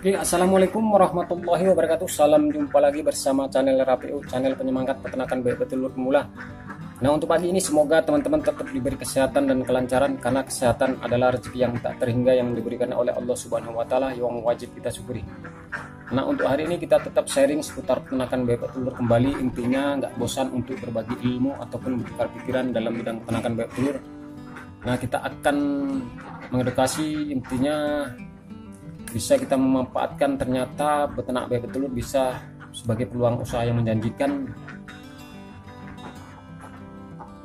Oke, assalamualaikum warahmatullahi wabarakatuh. Salam jumpa lagi bersama channel RAPU, channel penyemangat peternakan bebek petelur pemula. Nah, untuk pagi ini semoga teman-teman tetap diberi kesehatan dan kelancaran, karena kesehatan adalah rezeki yang tak terhingga yang diberikan oleh Allah Subhanahu wa taala yang wajib kita syukuri. Nah, untuk hari ini kita tetap sharing seputar peternakan bebek petelur kembali. Intinya nggak bosan untuk berbagi ilmu ataupun bertukar pikiran dalam bidang peternakan bebek petelur. Nah, kita akan mengedukasi, intinya bisa kita memanfaatkan, ternyata beternak bebek telur bisa sebagai peluang usaha yang menjanjikan.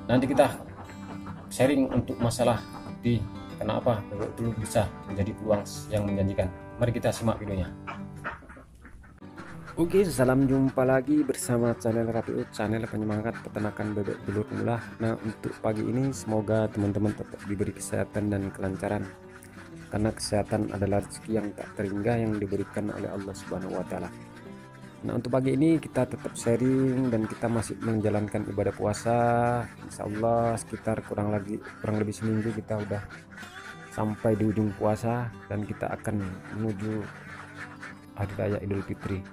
Nanti kita sharing untuk masalah di kenapa bebek telur bisa menjadi peluang yang menjanjikan. Mari kita simak videonya. Oke, salam jumpa lagi bersama channel RAPU, channel penyemangat peternakan bebek telur pemula. Nah, untuk pagi ini semoga teman-teman tetap diberi kesehatan dan kelancaran, karena kesehatan adalah rezeki yang tak terhingga yang diberikan oleh Allah Subhanahu wa taala. Nah, untuk pagi ini kita tetap sharing dan kita masih menjalankan ibadah puasa. Insya Allah sekitar kurang lebih seminggu kita udah sampai di ujung puasa dan kita akan menuju hari raya Idul Fitri.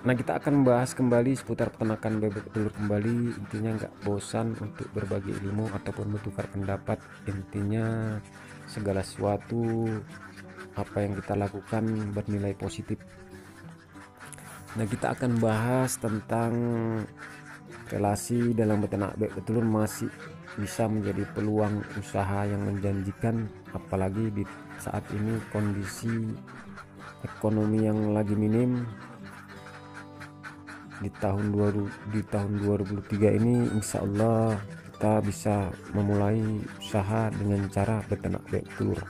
Nah, kita akan membahas kembali seputar peternakan bebek telur kembali. Intinya nggak bosan untuk berbagi ilmu ataupun bertukar pendapat. Intinya segala sesuatu apa yang kita lakukan bernilai positif. Nah, kita akan bahas tentang relasi dalam beternak bebek telur masih bisa menjadi peluang usaha yang menjanjikan, apalagi di saat ini kondisi ekonomi yang lagi minim. Di tahun 2023 ini insya Allah kita bisa memulai usaha dengan cara beternak bebek telur.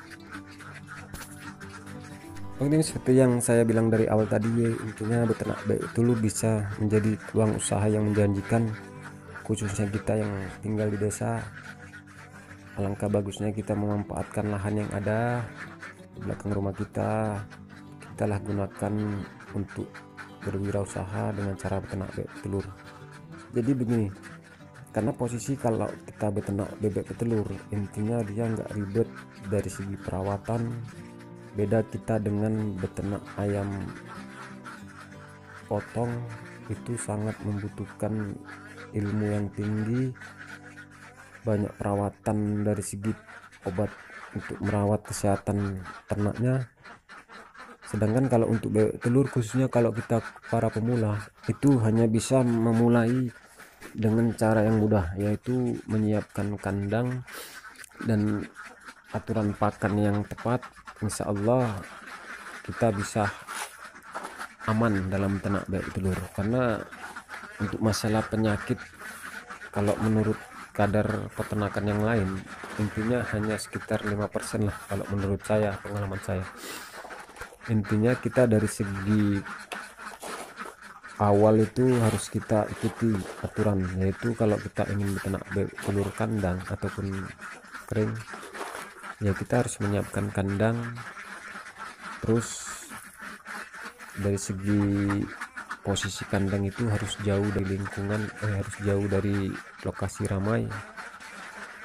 Ini seperti yang saya bilang dari awal tadi, intinya beternak bebek telur bisa menjadi peluang usaha yang menjanjikan, khususnya kita yang tinggal di desa. Alangkah bagusnya kita memanfaatkan lahan yang ada di belakang rumah kita lah gunakan untuk berwirausaha dengan cara beternak bebek telur. Jadi begini, karena posisi kalau kita beternak bebek petelur, intinya dia nggak ribet dari segi perawatan. Beda kita dengan beternak ayam potong, itu sangat membutuhkan ilmu yang tinggi, banyak perawatan dari segi obat untuk merawat kesehatan ternaknya. Sedangkan kalau untuk bebek telur, khususnya kalau kita para pemula, itu hanya bisa memulai dengan cara yang mudah, yaitu menyiapkan kandang dan aturan pakan yang tepat. Insya Allah kita bisa aman dalam ternak bebek telur. Karena untuk masalah penyakit, kalau menurut kadar peternakan yang lain, intinya hanya sekitar 5% lah kalau menurut saya, pengalaman saya. Intinya kita dari segi awal itu harus kita ikuti aturan, yaitu kalau kita ingin beternak bebek telur kandang ataupun kering, ya kita harus menyiapkan kandang. Terus dari segi posisi kandang itu harus jauh dari lingkungan, harus jauh dari lokasi ramai.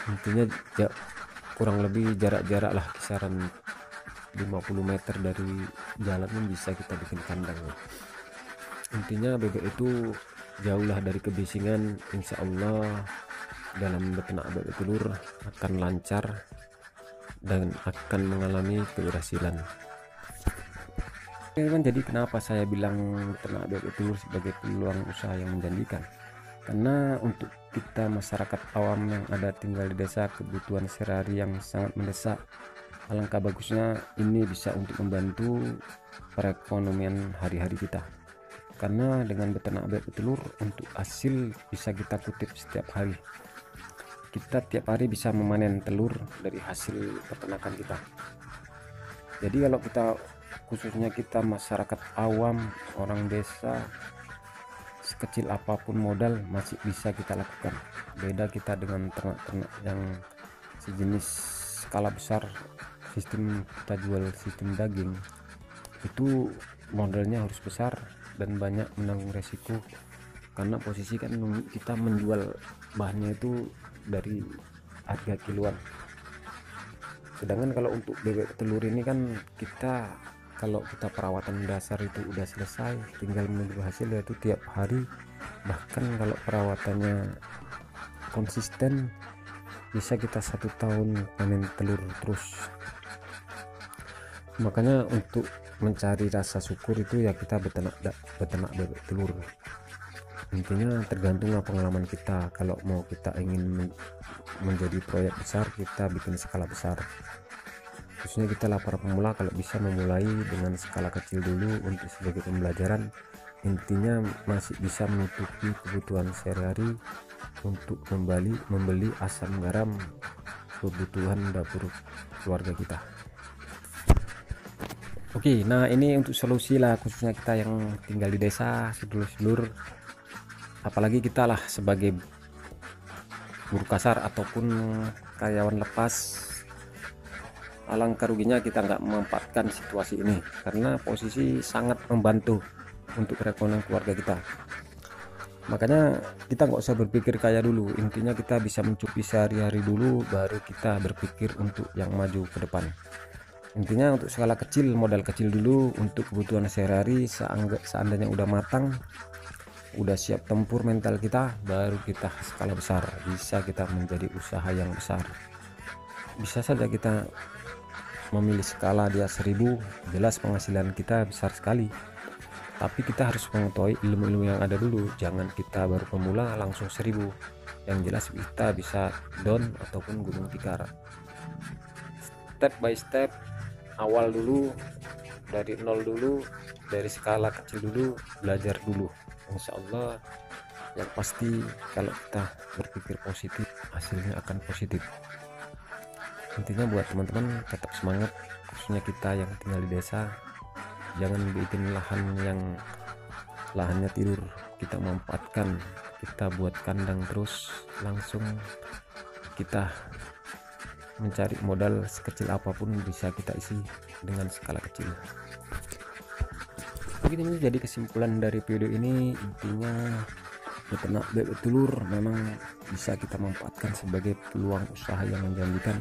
Intinya ya, kurang lebih jarak-jarak lah kisaran 50 meter dari jalan pun bisa kita bikin kandang. Intinya bebek itu jauhlah dari kebisingan. Insya Allah dalam beternak bebek telur akan lancar dan akan mengalami keberhasilan. Jadi kenapa saya bilang beternak bebek telur sebagai peluang usaha yang menjanjikan? Karena untuk kita masyarakat awam yang ada tinggal di desa, kebutuhan sehari-hari yang sangat mendesak. Alangkah bagusnya ini bisa untuk membantu perekonomian hari-hari kita. Karena dengan beternak bebek telur, untuk hasil bisa kita kutip setiap hari. Kita tiap hari bisa memanen telur dari hasil peternakan kita. Jadi kalau kita, khususnya kita masyarakat awam, orang desa, sekecil apapun modal masih bisa kita lakukan. Beda kita dengan ternak-ternak yang sejenis skala besar, sistem kita jual sistem daging, itu modalnya harus besar dan banyak menanggung resiko. Karena posisi kan kita menjual bahannya itu dari harga kiloan. Sedangkan kalau untuk bebek telur ini kan kita kalau kita perawatan dasar itu udah selesai, tinggal menunggu hasil, yaitu tiap hari. Bahkan kalau perawatannya konsisten, bisa kita 1 tahun panen telur terus. Makanya untuk mencari rasa syukur itu ya kita beternak bebek telur. Intinya tergantung pengalaman kita. Kalau mau kita ingin menjadi proyek besar, kita bikin skala besar. Khususnya kita lah para pemula, kalau bisa memulai dengan skala kecil dulu untuk sebagai pembelajaran. Intinya masih bisa menutupi kebutuhan sehari-hari untuk membeli asam garam kebutuhan dapur keluarga kita. Oke, nah ini untuk solusi lah, khususnya kita yang tinggal di desa, sedulur-sedulur, apalagi kita lah sebagai buruh kasar ataupun karyawan lepas. Alangkah ruginya kita nggak memanfaatkan situasi ini, karena posisi sangat membantu untuk perekonomian keluarga kita. Makanya kita nggak usah berpikir kaya dulu, intinya kita bisa mencukupi sehari-hari dulu, baru kita berpikir untuk yang maju ke depan. Intinya untuk skala kecil, modal kecil dulu untuk kebutuhan sehari-hari. Seandainya udah matang, udah siap tempur mental kita, baru kita skala besar, bisa kita menjadi usaha yang besar. Bisa saja kita memilih skala dia 1000, jelas penghasilan kita besar sekali, tapi kita harus mengetahui ilmu-ilmu yang ada dulu. Jangan kita baru pemula langsung 1000, yang jelas kita bisa down ataupun gulung tikar. Step by step, awal dulu, dari nol dulu, dari skala kecil dulu, belajar dulu. Insya Allah yang pasti kalau kita berpikir positif, hasilnya akan positif. Intinya buat teman-teman tetap semangat, khususnya kita yang tinggal di desa. Jangan bikin lahan yang lahannya tidur, kita manfaatkan, kita buat kandang terus, langsung kita mencari modal sekecil apapun bisa kita isi dengan skala kecil. Mungkin ini jadi kesimpulan dari video ini. Intinya beternak bebek telur memang bisa kita manfaatkan sebagai peluang usaha yang menjanjikan,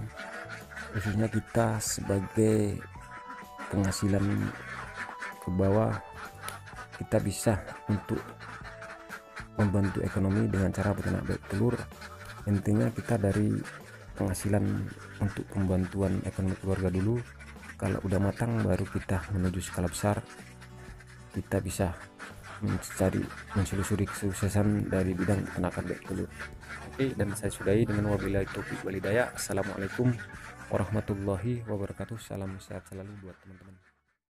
khususnya kita sebagai penghasilan ke bawah. Kita bisa untuk membantu ekonomi dengan cara beternak bebek telur. Intinya kita dari penghasilan untuk pembantuan ekonomi keluarga dulu, kalau udah matang baru kita menuju skala besar. Kita bisa menselusuri kesuksesan dari bidang peternakan bebek telur. Oke, dan saya sudahi dengan wabillahi taufiq walhidayah. Assalamualaikum warahmatullahi wabarakatuh. Salam sehat selalu buat teman-teman.